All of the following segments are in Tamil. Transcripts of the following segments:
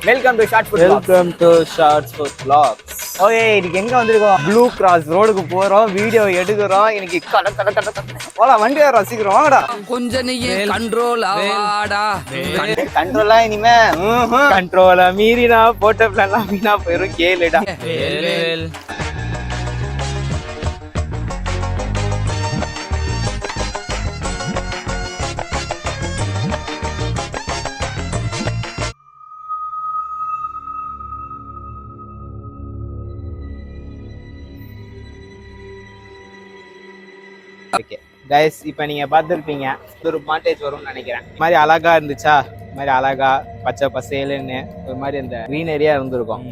Welcome to shorts food vlogs. Okay, இன்னைக்கு எங்க வந்திருக்கோம்? ப்ளூ கிராஸ் ரோடுக்கு போறோம், வீடியோ எடுக்கிறோம். இன்னைக்கு போலாம், வண்டி ரசிக்கிறோம். வாங்கடா, கொஞ்சம் நீயே கண்ட்ரோல் ஆவாடா. கண்ட்ரோலா இனிமே கண்ட்ரோலா மீறினா போட்ட பிளான் வீணா போயிரும். கேளுடா. ஓகே கைஸ், இப்போ நீங்கள் பார்த்துருப்பீங்க, ஒரு மாண்டேஜ் வரும்னு நினைக்கிறேன். இது மாதிரி அழகா இருந்துச்சா, இது மாதிரி அழகா பச்சை பசேலுன்னு ஒரு மாதிரி அந்த க்ரீனரியாக இருந்திருக்கும்.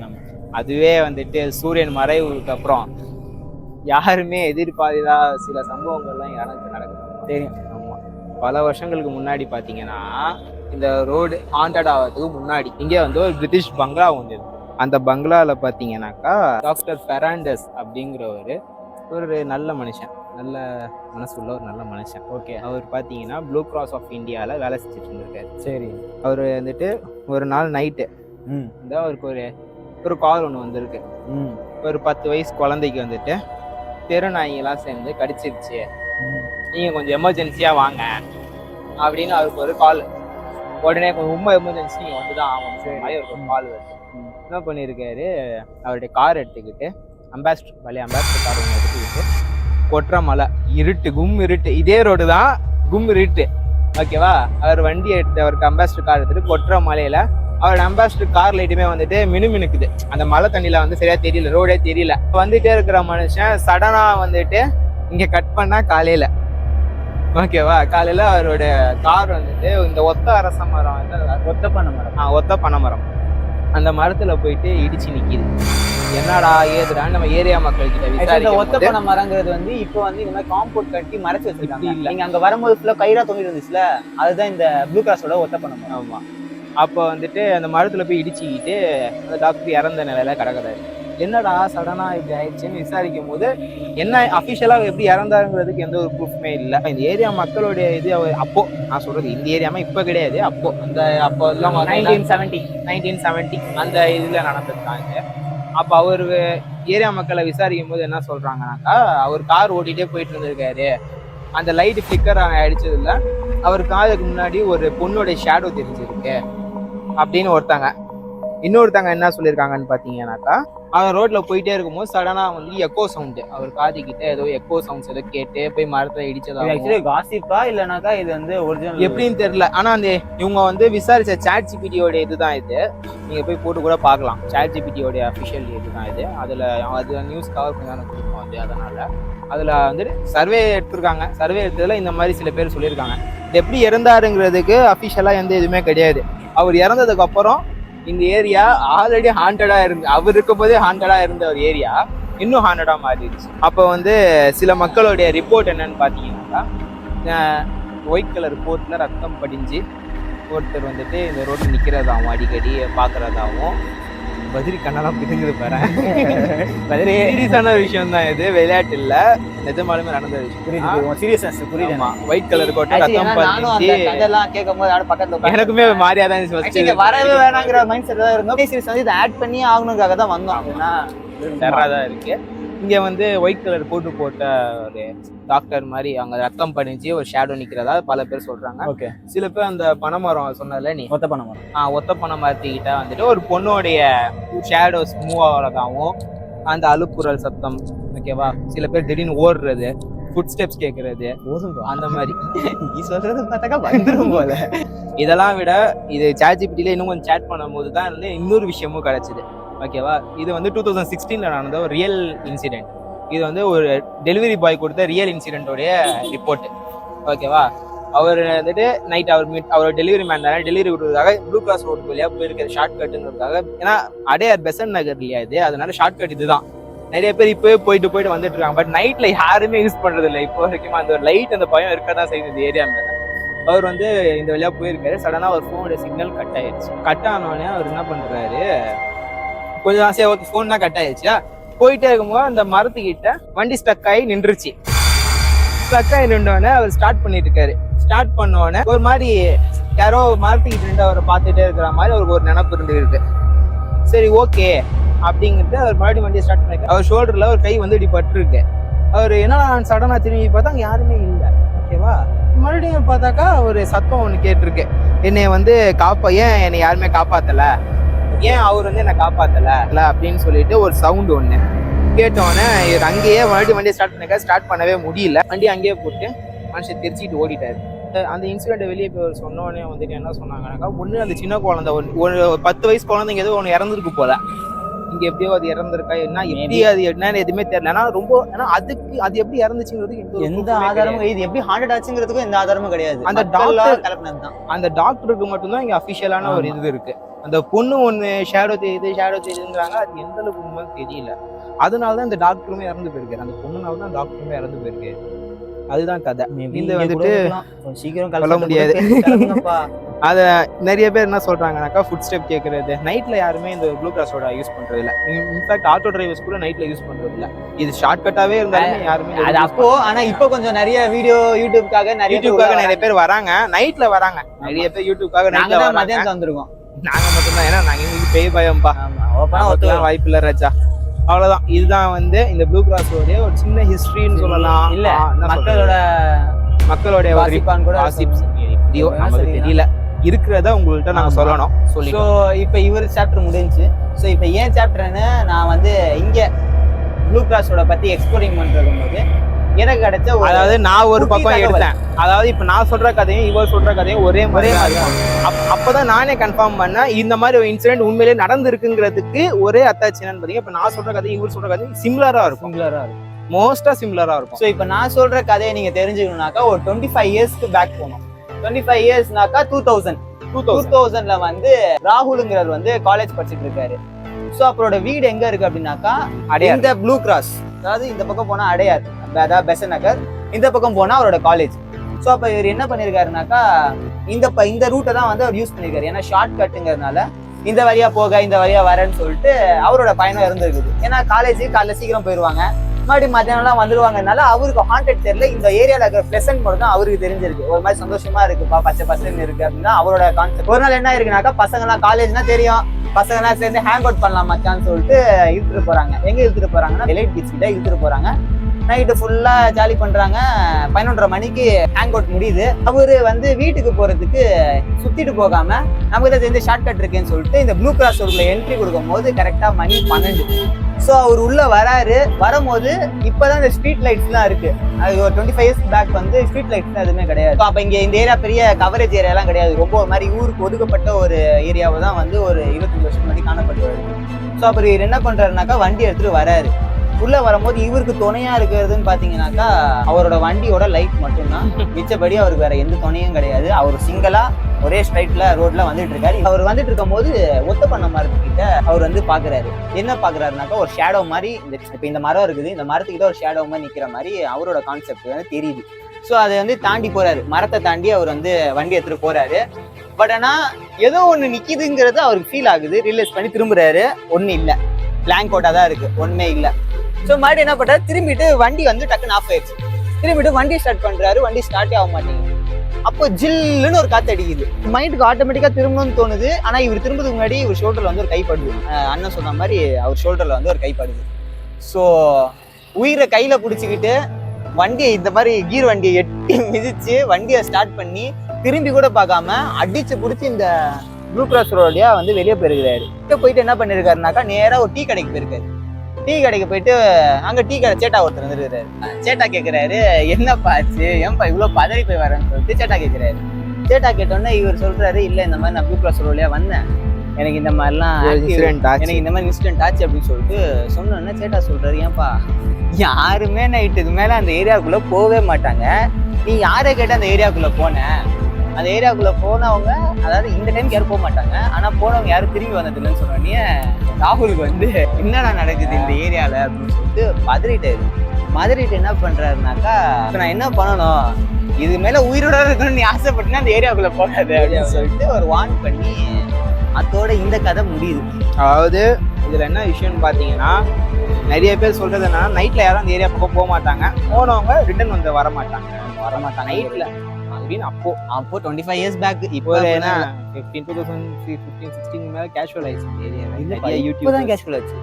அதுவே வந்துட்டு சூரியன் மறைவுக்கு அப்புறம் யாருமே எதிர்பார்த்தா சில சம்பவங்கள்லாம் எனக்கு நடக்குது தெரியும். ஆமாம், பல வருஷங்களுக்கு முன்னாடி பார்த்தீங்கன்னா இந்த ரோடு ஹாண்டட் ஆகிறதுக்கு முன்னாடி இங்கே வந்து ஒரு பிரிட்டிஷ் பங்களா ஒன்று இருக்கு. அந்த பங்களாவில் பார்த்தீங்கன்னாக்கா டாக்டர் ஃபெர்னாண்டஸ் அப்படிங்கிறவர் ஒரு நல்ல மனுஷன், நல்ல மனசுள்ள ஒரு நல்ல மனுஷன். ஓகே, அவர் பார்த்தீங்கன்னா ப்ளூ கிராஸ் ஆஃப் இந்தியாவில் வேலை செஞ்சுட்டு இருந்திருக்காரு. சரி, அவர் வந்துட்டு ஒரு நாள் நைட்டு இந்த அவருக்கு ஒரு கால் ஒன்று வந்திருக்கு. ஒரு 10 வயசு குழந்தைக்கு வந்துட்டு தெருநாய்களாம் சேர்ந்து கடிச்சிருச்சு, நீங்கள் கொஞ்சம் எமர்ஜென்சியாக வாங்க அப்படின்னு அவருக்கு ஒரு கால். உடனே கொஞ்சம் ரொம்ப எமர்ஜென்சி, நீங்கள் வந்து தான் ஆகணும். சரி, அவருக்கு ஒரு கால் வருது. என்ன பண்ணியிருக்காரு, அவருடைய கார் எடுத்துக்கிட்டு பழைய அம்பாஸ்டர் கார் ஒன்று எடுத்துக்கிட்டு கொற்ற மலை இருட்டு, கும் இருட்டு, இதே ரோடு தான், கும் இருட்டு. ஓகேவா, அவர் வண்டி எடுத்து அவருக்கு அம்பாஸ்டர் கார் எடுத்துட்டு கொற்ற மலையில அவரோட அம்பாஸ்டர் கார் லைட்டுமே வந்துட்டு மினுமினுக்குது. அந்த மலை தண்ணியில வந்து சரியா தெரியல, ரோடே தெரியல. வந்துட்டே இருக்கிற மனுஷன் சடனா வந்துட்டு இங்க கட் பண்ணா காலையில. ஓகேவா, காலையில அவரோட கார் வந்துட்டு இந்த ஒத்த அரச மரம் வந்து ஒத்த பனை மரம் அந்த மரத்துல போயிட்டு இடிச்சு நிக்குது. என்னடா ஏதுடான்னு நம்ம ஏரியா மக்கள் கிட்ட ஒத்த பனை மரங்கிறது வந்து இப்போ வந்து இந்த மாதிரி காம்பவுண்ட் கட்டி மறைச்சு வச்சிருக்காங்க. இல்ல, நீங்க அங்க வரும்போது ஃபுல்லா கயிறா தொங்கிட்டு இருந்துச்சுல, அதுதான் இந்த ப்ளூ கிராஸோட ஒத்த பனை மரம். ஆமா, அப்போ வந்துட்டு அந்த மரத்துல போய் இடிச்சுக்கிட்டு அந்த டாக்டர் இறந்த நிலையில கிடக்குறாரு. என்னடா சடனா இப்படி ஆயிடுச்சுன்னு விசாரிக்கும் போது என்ன அஃபிஷியலா எப்படி இறந்தாருங்கிறதுக்கு எந்த ஒரு ப்ரூஃப்மே இல்லை. இந்த ஏரியா மக்களுடைய இது அப்போ நான் சொல்றது இந்த ஏரியாமா இப்ப கிடையாது, அப்போ அப்போ எல்லாம் 1970 அந்த இதுல நடந்திருக்காங்க. அப்போ அவர் ஏரியா மக்களை விசாரிக்கும் போது என்ன சொல்றாங்கன்னாக்கா, அவர் கார் ஓட்டிகிட்டே போயிட்டு இருந்திருக்காரு, அந்த லைட்டு ஃபிளிக்கர் ஆயிடுச்சதுல அவர் காருக்கு முன்னாடி ஒரு பொண்ணோட ஷேடோ தெரிஞ்சிருக்கு அப்படின்னு ஒருத்தாங்க. இன்னொருத்தாங்க என்ன சொல்லியிருக்காங்கன்னு பார்த்தீங்கன்னாக்கா, அவர் ரோட்ல போயிட்டே இருக்கும்போது சடனா வந்து எக்கோ சவுண்டு, அவர் காதுகிட்ட ஏதோ எக்கோ சவுண்ட்ஸ் ஏதோ கேட்டு போய் மரத்துல இடிச்சதா காசிப்பா இல்லைனாக்கா இது வந்து ஒரிஜினல் எப்படின்னு தெரியல. ஆனா அந்த இவங்க வந்து விசாரிச்ச சாட் ஜிபிடியோட இதுதான் இது. நீங்க போய் போட்டு கூட பார்க்கலாம், சாட் ஜிபிடியோட அஃபிஷியல் இதுதான் இது. அது நியூஸ் கவர் பண்ணி கொடுப்போம் அது. அதனால அதுல வந்துட்டு சர்வே எடுத்திருக்காங்க. சர்வே எடுத்ததுல இந்த மாதிரி சில பேர் சொல்லியிருக்காங்க. இது எப்படி இறந்தாருங்கிறதுக்கு அஃபிஷியலா எந்த இதுவுமே கிடையாது. அவர் இறந்ததுக்கு அப்புறம் இந்த ஏரியா ஆல்ரெடி ஹாண்டடா இருந்து, அவர் இருக்கும் போதே ஹாண்டடா இருந்த ஒரு ஏரியா இன்னும் ஹாண்டடா மாறிடுச்சு. அப்போ வந்து சில மக்களுடைய ரிப்போர்ட் என்னன்னு பார்த்தீங்கன்னாக்கா, ஒயிட் கலர் கோட்ல ரத்தம் படிஞ்சு ஒருத்தர் வந்துட்டு இந்த ரோட்டில் நிற்கிறதாகவும் அடிக்கடி பார்க்கறதாகவும் பதிரி கண்ணெல்லாம் பிதுங்குது பாரு. சீரியஸான விஷயம் தான் இது, விளையாட்டு இல்ல, நிஜமாலுமே நடந்த விஷயம். சீரியஸ்னஸ் புரியுது. ஒயிட் கலர் கோட்டை ரத்தம் பதிஞ்சு கேட்கும் போது பக்கத்துல எனக்குமே மாறியா தான் இருந்துச்சு. வரவே வேணாங்கிற மைண்ட் செட் தான் இருந்தோம். சீரியஸ் வந்து இதை ஆட் பண்ணி ஆகணுக்காக தான் வந்தோம். அப்படின்னா தான் இருக்கு. இங்க வந்து ஒயிட் கலர் கோட்டு போட்ட ஒரு டாக்டர் மாதிரி அங்க ரத்தம் படிஞ்சு ஒரு ஷேடோ நிக்கிறதா பல பேர் சொல்றாங்க. ஓகே, சில பேர் அந்த பனைமரம் சொன்னதுல நீ ஒத்த பனை மரம் ஒத்த பனைமரத்துக்கிட்ட வந்துட்டு ஒரு பொண்ணுடைய ஷேடோஸ் மூவ் ஆகிறதாவும் அந்த அழுப்புறல் சத்தம். ஓகேவா, சில பேர் திடீர்னு ஓடுறது, ஃபுட் ஸ்டெப்ஸ் கேட்கறது, அந்த மாதிரி நீ சொல்றது பார்த்தாக்கா வந்துடும் போல. இதெல்லாம் விட இது சாட் ஜிபிடில இன்னும் கொஞ்சம் சேட் பண்ணும் போது தான் வந்து இன்னொரு விஷயமும் கிடைச்சிது. ஓகேவா, இது வந்து 2016 நடந்த ஒரு ரியல் இன்சிடென்ட். இது வந்து ஒரு டெலிவரி பாய் கொடுத்த ரியல் இன்சிடென்ட்டோடைய ரிப்போர்ட். ஓகேவா, அவர் வந்துட்டு நைட் அவர் டெலிவரி மேன் தானே, டெலிவரி கொடுத்ததுக்காக ப்ளூ கிராஸ் ரோடு வழியாக போயிருக்காரு ஷார்ட் கட்டுங்கிறதுக்காக. ஏன்னா அடையார் பெசன்ட் நகர் இல்லையா இது, அதனால ஷார்ட் கட் இதுதான். நிறைய பேர் இப்போவே போயிட்டு வந்துட்டு இருக்காங்க. பட் நைட்ல யாருமே யூஸ் பண்றது இல்லை இப்போ வரைக்கும். அந்த ஒரு லைட் அந்த பயம் இருக்க தான் செய்யுது இந்த ஏரியா மேல. அவர் வந்து இந்த வழியா போயிருக்காரு, சடனா அவர் ஃபோனோட சிக்னல் கட் ஆயிடுச்சு. கட் ஆனோடனே அவர் என்ன பண்றாரு, கொஞ்சம் ஆசையா ஃபோன் தான் கட் ஆயிடுச்சா, போயிட்டே இருக்கும்போது அந்த மரத்துக்கிட்ட வண்டி ஸ்டக் ஆகி நின்றுச்சு. ஸ்டக் ஆகி நின்றோடனே அவர் ஸ்டார்ட் பண்ணிட்டு இருக்காரு. ஸ்டார்ட் பண்ணோடனே ஒரு மாதிரி யாரோ மரத்துக்கிட்டு இருந்து அவரை பார்த்துட்டே இருக்கிற மாதிரி அவருக்கு ஒரு நினப்பு இருந்துருக்கு. சரி ஓகே அப்படிங்கிறது அவர் மறுபடியும் வண்டியை ஸ்டார்ட் பண்ணிருக்காரு. அவர் ஷோல்டர்ல ஒரு கை வந்து இப்படி பட்டிருக்கு. அவர் என்ன சடனா திரும்பி பார்த்தா அங்கே யாருமே இல்லை. ஓகேவா, மறுபடியும் பார்த்தாக்கா ஒரு சத்தம் ஒன்று கேட்டிருக்கு. என்னை வந்து ஏன் என்னை யாருமே காப்பாத்தல, ஏன் அவர் வந்து என்னை காப்பாத்தல அப்படின்னு சொல்லிட்டு ஒரு சவுண்ட் ஒன்று கேட்டோன்னே இவர் அங்கேயே மறுபடியும் வண்டியை ஸ்டார்ட் பண்ணிருக்காரு. ஸ்டார்ட் பண்ணவே முடியல. வண்டி அங்கேயே போட்டு மனுஷன் தெரிச்சிட்டு ஓடிட்டாரு. அந்த இன்சிடென்ட் வெளியே போய் சொன்னோடனே வந்துட்டு என்ன சொன்னாங்கன்னாக்கா, ஒன்று அந்த சின்ன குழந்தை ஒரு 10 வயசு குழந்தைங்க ஏதோ ஒன்று இறந்துருக்கு போல, இங்க எப்படியோ அது இறந்துருக்கா என்ன எப்படி அது என்னன்னு எதுவுமே தெரியல. ஆனா ரொம்ப அதுக்கு அது எப்படி இறந்துச்சுங்கிறது எந்த ஆதாரமும், இது எப்படி ஹார்ட் ஆச்சுங்கிறதுக்கும் எந்த ஆதாரமும் கிடையாது. அந்த டாக்டருக்கு மட்டும்தான் இங்க அபிஷியலான ஒரு இது இருக்கு. அந்த பொண்ணு ஒண்ணு ஷேடோ தெரியுதுங்கிறாங்க, அது எந்த அளவுக்கு உண்மை தெரியல. அதனாலதான் இந்த டாக்டருமே இறந்து போயிருக்காரு. அந்த பொண்ணுனாலதான் டாக்டருமே இறந்து போயிருக்கு. அதுதான் கதை. இது வந்துட்டு சீக்கிரம் சொல்ல முடியாது. அத நிறைய பேர் என்ன சொல்றாங்கன்னாக்கா, ஃபுட் ஸ்டெப் கேட்கறது நைட்ல யாருமே இந்த ப்ளூ கிராஸோட யூஸ் பண்றது இல்ல. இன்ஃபேக்ட் ஆட்டோ டிரைவர்ஸ் கூட நைட்ல யூஸ் பண்றது இல்ல. இது ஷார்ட் கட்டாவே இருந்தாலும் யாருமே அது அப்போ. ஆனா இப்போ கொஞ்சம் நிறைய வீடியோ யூடியூப்காக நிறைய பேர் வராங்க, நைட்ல வராங்க. நிறைய பேர் யூடியூப்காக நைட்ல மதியம் வந்திருக்கோம். நாங்க மட்டும்தான், ஏன்னா நாங்க எங்களுக்கு பேய் பயம்பா, வாய்ப்பு இல்ல ராஜா. அவ்வளவுதான். இதுதான் வந்து இந்த ப்ளூ கிராஸோட ஒரு சின்ன ஹிஸ்டரின்னு சொல்லலாம். இல்ல மக்களோட நமக்கு தெரியல, இருக்கிறத உங்கள்கிட்ட நாங்க சொல்லணும். ஸோ இப்போ இவர் சாப்டர் முடிஞ்சு. ஸோ இப்போ ஏன் சாப்டர்னு நான் வந்து இங்க ப்ளூ கிராஸோட பத்தி எக்ஸ்ப்ளோரிங் பண்றது போது எனக்கு கிடைச்ச, அதாவது நான் ஒரு பக்கம் எடுத்தேன். அதாவது இப்ப நான் சொல்ற கதையும் இவர் சொல்ற கதையும் ஒரே மாதிரி அப்பதான் நானே கன்ஃபார்ம் பண்ணேன் இந்த மாதிரி ஒரு இன்சிடென்ட் உண்மையிலேயே நடந்திருக்குங்கிறதுக்கு ஒரே அத்தாட்சி என்னன்னு பாத்தீங்க. இப்ப நான் சொல்ற கதையும் இவர் சொல்ற கதையும் சிமிலரா இருக்கும். மோஸ்டா சிமிலரா இருக்கும். ஸோ இப்போ நான் சொல்ற கதையை நீங்க தெரிஞ்சுக்கணும்னாக்கா ஒரு 25 இயர்ஸ்க்கு பேக் போகணும். 25 இயர்ஸ்னாக்கா 2000ல வந்து ராகுலுங்கிறவர் வந்து காலேஜ் படிச்சுட்டு இருக்காரு. ஸோ அவரோட வீடு எங்க இருக்கு அப்படின்னாக்கா இந்த ப்ளூ கிராஸ், அதாவது இந்த பக்கம் போனா அடையார், அதாவது பெசன்ட் நகர், இந்த பக்கம் போனா அவரோட காலேஜ். ஸோ அப்ப இவர் என்ன பண்ணிருக்காருனாக்கா இந்த ரூட்டை தான் வந்து அவர் யூஸ் பண்ணிருக்காரு. ஏன்னா ஷார்ட் கட்டுங்கிறதுனால இந்த வழியா போக இந்த வழியா வரேன்னு சொல்லிட்டு அவரோட பயணம் இருந்திருக்குது. ஏன்னா காலேஜ் காலைல சீக்கிரம் போயிடுவாங்க, மறுபடியும் மத்தியானம்லாம் வந்துருவாங்கனால அவருக்கு ஹாண்டட் தெரியல. இந்த ஏரியால இருக்கிற பிளசன்ட் மட்டும் தான் அவருக்கு தெரிஞ்சிருக்கு. ஒரு மாதிரி சந்தோஷமா இருக்குப்பா, பச்சை பசங்க இருக்கு அப்படின்னா அவரோட கான்செப்ட். ஒரு நாள் என்ன இருக்குனாக்கா, பசங்கலாம் காலேஜ்னா தெரியும், பசங்கலாம் சேர்ந்து ஹேங் அவுட் பண்ணலாம் மச்சான்னு சொல்லிட்டு இழுத்துட்டு போறாங்க. எங்க இழுத்துட்டு போறாங்கன்னா எலைட் பீச் கிட்ட இழுத்துட்டு போறாங்க. நைட்டு ஃபுல்லா ஜாலி பண்றாங்க. 11:30 மணிக்கு ஹேங் அவுட் முடியுது. அவரு வந்து வீட்டுக்கு போறதுக்கு சுத்திட்டு போகாம நமக்கு தான் தெரிஞ்ச ஷார்ட் கட் இருக்குன்னு சொல்லிட்டு இந்த ப்ளூ கிராஸ் ரோட்ல என்ட்ரி கொடுக்கும் போது கரெக்டா மணி 12. ஸோ அவர் உள்ள வராரு. வரும்போது இப்பதான் இந்த ஸ்ட்ரீட் லைட்ஸ் தான் இருக்கு. அது ஒரு 25 இயர்ஸ் பேக் வந்து ஸ்ட்ரீட் லைட்ஸ் தான் எதுவுமே கிடையாது. அப்ப இங்க இந்த ஏரியா பெரிய கவரேஜ் ஏரியாலாம் கிடையாது. ரொம்ப ஒரு மாதிரி ஊருக்கு ஒதுக்கப்பட்ட ஒரு ஏரியாவை தான் வந்து ஒரு 25 வருஷம் முன்னாடி காணப்பட்டு வருது. ஸோ அப்புறம் இவர் என்ன பண்றாருனாக்கா வண்டி எடுத்துட்டு வராரு. உள்ள வரும்போது இவருக்கு துணையா இருக்கிறதுன்னு பாத்தீங்கன்னாக்கா அவரோட வண்டியோட லைட் மட்டும்தான். மிச்சபடி அவருக்கு வேற எந்த துணையும் கிடையாது. அவர் சிங்கிளா ஒரே ஸ்ட்ரைட்ல ரோட்ல வந்துட்டு இருக்காரு. அவர் வந்துட்டு இருக்கும் போது ஒத்த பண்ண மரத்துக்கிட்ட அவர் வந்து பாக்குறாரு. என்ன பாக்குறாருனாக்கா ஒரு ஷேடோ மாதிரி, இப்ப இந்த மரம் இருக்குது, இந்த மரத்துக்கிட்ட ஒரு ஷேடோ மாதிரி நிக்கிற மாதிரி அவரோட கான்செப்ட் வந்து தெரியுது. ஸோ அதை வந்து தாண்டி போறாரு. மரத்தை தாண்டி அவர் வந்து வண்டி எடுத்துட்டு போறாரு. பட் ஆனா ஏதோ ஒண்ணு நிக்குதுங்கிறது அவருக்கு ஃபீல் ஆகுது. ரியலைஸ் பண்ணி திரும்புறாரு. ஒண்ணு இல்ல, பிளாங்க் அவுட்டா தான் இருக்கு, ஒண்ணுமே இல்ல. ஸோ மறுபடியும் என்ன பண்றாரு, திரும்பிட்டு வண்டி வந்து டக்குன்னு ஆஃப் ஆயிடுச்சு. திரும்பிட்டு வண்டி ஸ்டார்ட் பண்றாரு. வண்டி ஸ்டார்ட்டே ஆக மாட்டேங்குது. அப்போ ஜில்லுன்னு ஒரு காத்து அடிக்குது. மைண்டுக்கு ஆட்டோமேட்டிக்கா திரும்பணும்னு தோணுது. ஆனா இவர் திரும்பதுக்கு முன்னாடி இவர் ஷோல்டர்ல வந்து ஒரு கைப்படுது. அண்ணன் சொன்ன மாதிரி அவர் ஷோல்டர்ல வந்து ஒரு கைப்படுது. ஸோ உயிரை கையில பிடிச்சிக்கிட்டு வண்டியை இந்த மாதிரி கீர் வண்டியை எட்டி மிதிச்சு வண்டியை ஸ்டார்ட் பண்ணி திரும்பி கூட பார்க்காம அடிச்சு பிடிச்சி இந்த ப்ளூ கிராஸ் ரோடியா வந்து வெளியே போயிருக்கிறாரு. போயிட்டு என்ன பண்ணிருக்காருனாக்கா நேரா ஒரு டீ கடைக்கு போயிருக்காரு. டீ கடைக்கு போயிட்டு அங்க டீ கடை சேட்டா ஒருத்தர் வந்துருக்காரு. சேட்டா கேட்கிறாரு, என்னப்பா ஆச்சு, ஏன்பா இவ்வளவு பதறி போய் வரேன்னு சொல்லிட்டு சேட்டா கேட்கிறாரு. சேட்டா கேட்டோன்னே இவர் சொல்றாரு, இல்ல இந்த மாதிரி நான் ப்ளூ கிராஸ் ரோட்லயா வந்தேன், எனக்கு இந்த மாதிரிலாம் எனக்கு இந்த மாதிரி இன்சிடென்ட் ஆச்சு அப்படின்னு சொல்லிட்டு சொன்னோன்னே சேட்டா சொல்றாரு, ஏன்பா யாருமே நைட்டுக்கு மேல அந்த ஏரியாவுக்குள்ள போவே மாட்டாங்க, நீ யாரை கேட்ட அந்த ஏரியாவுக்குள்ள போன, அந்த ஏரியாவுக்குள்ள போனவங்க அதாவது இந்த டைம்க்கு யாரும் போக மாட்டாங்க, ஆனா போனவங்க யாரும் திரும்பி வந்தது இல்லைன்னு சொன்னோடனே ராகுலுக்கு வந்து என்னடா நடக்குது இந்த ஏரியால அப்படின்னு சொல்லிட்டு பதறிட்டு என்ன பண்றாருனாக்கா, நான் என்ன பண்ணணும், இது மேல உயிரோட இருக்கணும்னு நீ ஆசைப்பட்டுனா அந்த ஏரியாவுக்குள்ள போகாது அப்படின்னு சொல்லிட்டு ஒரு வார்ன் பண்ணி அதோட இந்த கதை முடியுது. அதாவது இதுல என்ன விஷயம்னு பாத்தீங்கன்னா, நிறைய பேர் சொல்றது என்னன்னா நைட்ல யாரும் அந்த ஏரியா பக்கம் போக மாட்டாங்க, போனவங்க ரிட்டர்ன் வந்து வரமாட்டாங்க நைட்ல அப்படின்னு அப்போ 25 இயர்ஸ் பேக். இப்போ ஒரு 2016 மேல கேஷுவல் ஆயிடுச்சு ஏரியா. இப்பதான் கேஷுவல் ஆச்சு.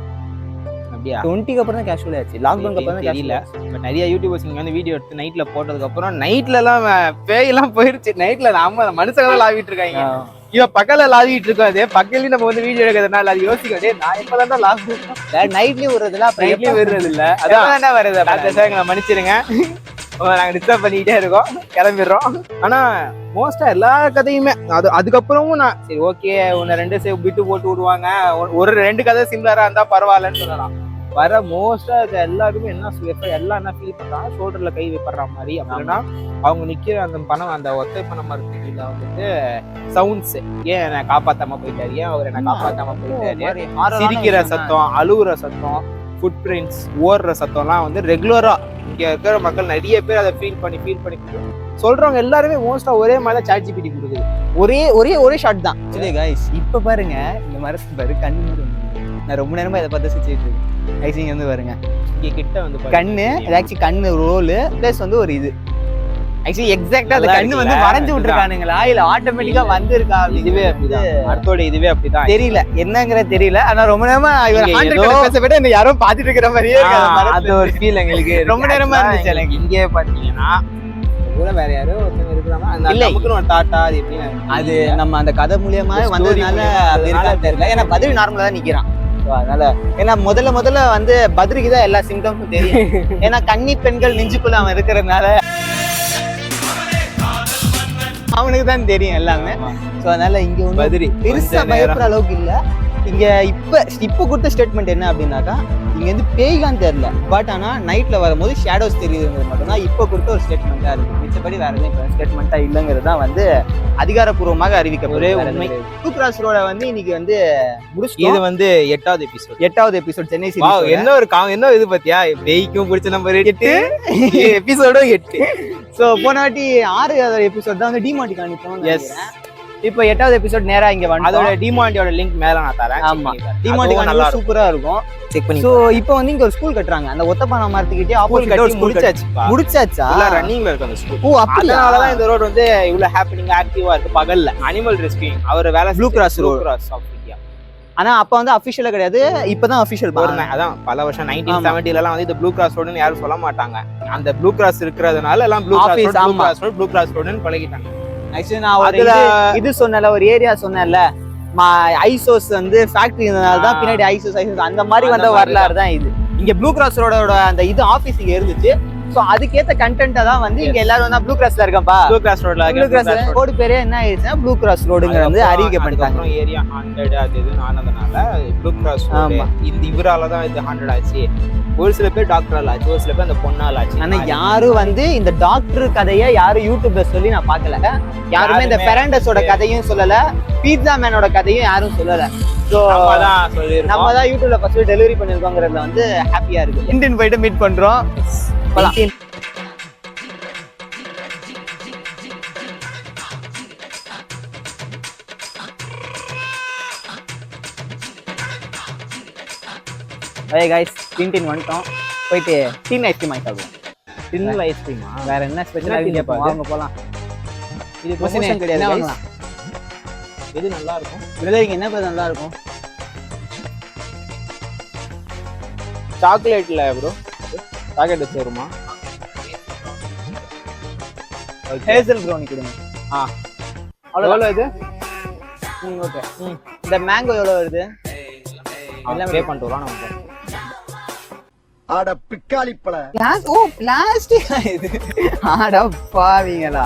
அப்படியா? 20க்கு அப்புறம் தான் கேஷுவல் ஆச்சு. லாக்டவுனுக்கு அப்புறம் தான் தெரியல. பட் நிறைய யூடியூபர்ஸ் இங்க வந்து வீடியோ எடுத்து நைட்ல போட்டதுக்கு அப்புறம் நைட்ல எல்லாம் பேயெல்லாம் போயிருச்சு. நைட்ல நாம மனுஷங்க தான் லாவிட்டு இருக்காங்க. இவன் பக்கத்துல லாவிட்டு இருக்காது, பக்கத்துலயும் நம்ம வந்து வீடியோ எடுக்கிறதுனால அது யோசிக்காதே. நான் இப்பதான் லாக் நைட்லயும் வர்றதுல நைட்லயும் வருது இல்ல, அதான் வருது. எங்களை மன்னிச்சிருங்க, நாங்க டிஸ்டர்ப் பண்ணிக்கிட்டே இருக்கோம், கிளம்பிடுறோம். ஆனா மோஸ்டா எல்லா கதையுமே அதுக்கப்புறமும் நான் சரி ஓகே ஒன்னு 2 சேவ் விட்டு போட்டு விடுவாங்க, ஒரு 2 கதை சிம்லரா இருந்தா பரவாயில்லன்னு சொல்லலாம். வர மோஸ்டா எல்லாருமே என்ன எல்லாம் என்ன ஃபீல் பண்றாங்க, ஷோல்டர்ல கை வைப்படுற மாதிரி. அப்படின்னா அவங்க நிக்கிற அந்த பணம், அந்த ஒத்தை பணம் மரத்துக்குள்ள வந்துட்டு சவுண்ட்ஸ், ஏன் என்னை காப்பாத்தாம போயிட்டாரு, ஏன் அவர் என்ன காப்பாத்தாம போயிட்டாரு, சிரிக்கிற சத்தம், அழுகுற சத்தம், ஃபுட் பிரிண்ட்ஸ், ஓடுற சத்தம்லாம் வந்து ரெகுலரா இங்க இருக்கிற மக்கள் நிறைய பேர் அதை ஃபீல் பண்ணி சொல்றவங்க எல்லாருமே மோஸ்டா ஒரே மாதிரி ChatGPT கொடுக்குது. ஒரே ஷாட் தான். சரி गाइस, இப்ப பாருங்க இந்த மரத்து பாரு கண்ணு. நான் ரொம்ப நேரமா இதை பார்த்து சிரிச்சிட்டு இருக்கேன். ஐசிங் வந்து பாருங்க இங்க கிட்ட வந்து கண்ணு, ஆக்சுவலி கண்ணு ரோல் பிளஸ் வந்து ஒரு இது ஆக்சுவலி எக்ஸாக்ட்டா அந்த கண்ணு வந்து வரைஞ்சு விட்டுருக்கானுங்களா இல்ல ஆட்டோமேட்டிக்கா வந்திருக்கா? இதுவே அப்படிதான், அடுத்தோட இதுவே அப்படிதான் தெரியல, என்னங்கறது தெரியல. ஆனா ரொம்ப நேரமா இவர் பேச விட என்ன யாரோ பாத்துட்டு இருக்கிற மாதிரியே அது ஒரு ஃபீல் எங்களுக்கு ரொம்ப நேரமா இருந்துச்சு எனக்கு. இங்கே பாத்தீங்கன்னா கூட வேற யாரோ ஒருத்தங்க இருக்கிறாங்க, நமக்குன்னு ஒரு டாட்டா அது எப்படின்னு அது நம்ம அந்த கதை மூலியமா வந்ததுனால அப்படி இருக்கா தெரியல. ஏன்னா பதில் நார்மலா தான் நிக்கிறான். அதனால ஏன்னா முதல்ல வந்து பத்ரிக்கு தான் எல்லா சிம்டம்ஸும் தெரியும். ஏன்னா கன்னி பெண்கள் நெஞ்சுக்குள்ள அவன் இருக்கிறதுனால அவனுக்கு தான் தெரியும் எல்லாமே. சோ அதனால இங்க ஒண்ணு பத்ரி பெருசா பயப்படுற அளவுக்கு இல்ல. இங்க இப்ப கொடுத்த ஸ்டேட்மெண்ட் என்ன அப்படின்னாக்கா, இங்க வந்து பேய்கான்னு தெரியல, பட் ஆனா நைட்ல வரும்போது ஷேடோஸ் தெரியுதுங்கிறது மட்டும்தான் இப்ப கொடுத்த ஒரு ஸ்டேட்மெண்டா இருக்கு. மிச்சப்படி வேற எதுவும் ஸ்டேட்மெண்டா இல்லைங்கிறது தான் வந்து அதிகாரப்பூர்வமாக அறிவிக்கப்படுற உண்மை. டூ கிராஸ் ரோட வந்து இன்னைக்கு வந்து முடிச்சு இது வந்து 8வது எபிசோட் சென்னை சீரிஸ். என்ன இது பத்தியா, பேய்க்கும் பிடிச்ச நம்பர் 8 எபிசோடும் 8. சோ போன வாட்டி 6வது எபிசோட் தான் வந்து டிமாண்டி காணிப்போம். எஸ், இப்போ 8வது எபிசோட் நேரா இங்க வந்து அதோட டிமாண்டியோட லிங்க் மேல நான் தரேன். ஆமா, டிமாண்டி நல்லா சூப்பரா இருக்கும், செக் பண்ணி. சோ இப்போ வந்து இங்க ஒரு ஸ்கூல் கட்டுறாங்க. அந்த ஒத்தப்பான மரத்துக்கிட்டே ஆப்போசிட் ஒரு ஸ்கூல் முடிச்சாச்சா? இல்ல ரன்னிங்ல இருக்கு அந்த ஸ்கூல். ஓ அதனால தான் இந்த ரோட் வந்து இவ்வளவு ஹேப்பனிங் ஆக்டிவா இருக்கு பகல்ல. அனிமல் ரெஸ்கியூங் அவர் வேலை ப்ளூ கிராஸ் ஆஃப் இந்தியா. ஆனா அப்ப வந்து அபிஷியலா கிடையாது, இப்பதான் அபிஷியல் பாருங்க. அதான் பல வருஷம் 1970 எல்லாம் வந்து இந்த ப்ளூ கிராஸ் ரோடுன்னு யாரும் சொல்ல மாட்டாங்க. அந்த ப்ளூ கிராஸ் இருக்கிறதுனால எல்லாம் ப்ளூ கிராஸ் ரோடுன்னு பழகிட்டாங்க. ஆக்சுவலி நான் அதுல இது சொன்னல, ஒரு ஏரியா சொன்னேன்ல, ஐசோஸ் வந்து ஃபேக்டரி இருந்தனால தான் பின்னாடி ஐசோஸ் அந்த மாதிரி வந்த வரலாறு தான் இது. இங்க ப்ளூ கிராஸ் ரோடோட அந்த இது ஆபீஸ் இங்க இருந்துச்சு. சோ அதுக்கேத்த கண்டென்ட்டா தான் வந்து இங்க எல்லாரும் வந்து ப்ளூ கிராஸ்ல இருக்கம்பா, ப்ளூ கிராஸ் ரோடு பேரே என்ன ஆயிடுச்சுன்னா ப்ளூ கிராஸ் ரோடுங்கிறது வந்து அறிவிக்கப்பட்டாங்க. ஏரியா 100 அது இதுன்னு ஆனதுனால ப்ளூ கிராஸ் இந்த இவரால தான் இது 100 ஆச்சு. ஒரு சில பேர் டாக்டரால் ஆச்சு, ஒரு சில பேர் அந்த பொண்ணால் ஆச்சு. ஆனா யாரும் வந்து இந்த டாக்டர் கதையை யாரும் யூடியூப்ல சொல்லி நான் பாக்கல. யாருமே இந்த பெரண்டஸோட கதையும் சொல்லல, பீட்சா மேனோட கதையும் யாரும் சொல்லல. சோ நம்ம தான் யூடியூப்ல ஃபர்ஸ்ட் டெலிவரி பண்ணிருக்கோங்கிறதுல வந்து ஹாப்பியா இருக்கு. இந்தியன் போயிட்டு மீட் பண்றோம். Hey guys, டின் வந்துட்டோம். போயிட்டு டின் ஐஸ்கிரீம் வாங்கி சாப்பிடுவோம். டின் ஐஸ்கிரீமா? வேற என்ன ஸ்பெஷலா இருக்கு வாங்க போலாம். இது ப்ரொமோஷன் கிடையாது. என்ன வாங்கலாம்? எது நல்லா இருக்கும்? பிரதர் என்ன பேர் நல்லா இருக்கும்? சாக்லேட்ல ப்ரோ, சாக்லேட் வச்சிருமா? ஹேசல் ப்ரௌனி கொடுங்க. எவ்வளவு இது? ஓகே. இந்த மேங்கோ எவ்வளவு வருது? எல்லாம் பே பண்ணிட்டு வரோம் நம்ம. ஆட பிக்காளி பழ. ஓ பிளாஸ்டிக் இது. ஆட பாவீங்களா.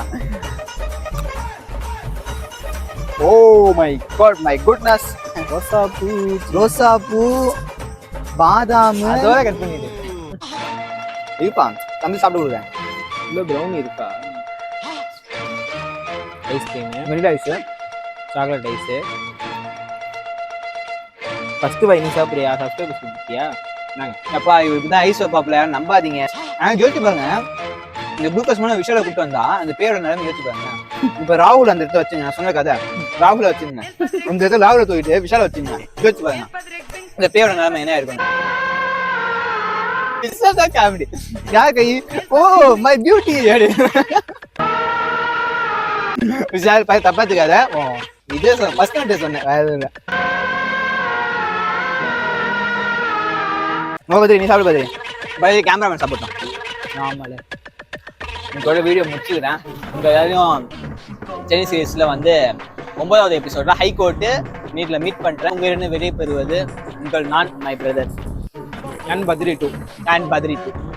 Oh my God, my goodness. ரோசா பூ பாதாம் அதோட கட் பண்ணிடு. இருப்பான் தம்பி சாப்பிட்டு விடுறேன். இல்ல ப்ரௌனி இருக்கா? Ice cream, vanilla ice, chocolate ice. First பை நீ சாப்பிடுறியா? சப்ஸ்கிரைப் பண்ணிட்டியா? அப்பா இவருக்கு தான் ஐஸ் வைப்பாப்ல, நம்பாதீங்க. யோசிச்சு பாருங்க, இந்த ப்ளூகாஸ் மூலம் விஷால கூப்பிட்டு வந்தா அந்த பேரோட நிலைமை யோசிச்சு பாருங்க. இப்ப ராகுல் அந்த இடத்த வச்சுங்க, நான் சொன்ன கதை ராகுல வச்சுங்க, இந்த இடத்துல ராகுல தூக்கிட்டு விஷால வச்சுங்க. யோசிச்சு பாருங்க இந்த பேரோட நிலைமை என்ன இருக்கும். காமெடி யார் கை? Oh my beauty. விஷால் தப்பாத்துக்காத இதே ஃபர்ஸ்ட் நோட்டே சொன்னேன் வேற எதுவும் இல்லை. பத்ரி நீ சாப்பிடு பத்ரி. பத்ரி கேமராமேன் சாப்பிட்டோம். ஆமால உங்களோட வீடியோ முடிச்சுக்கிறேன். உங்க எல்லாரையும் சென்னை சீரீஸ்ல வந்து 9வது எபிசோட்ல ஹைகோர்ட்டு மீட் பண்றேன். உங்களிடம் வெளியே பெறுவது உங்கள் நான் my brother and Badri 2 and Badri 2.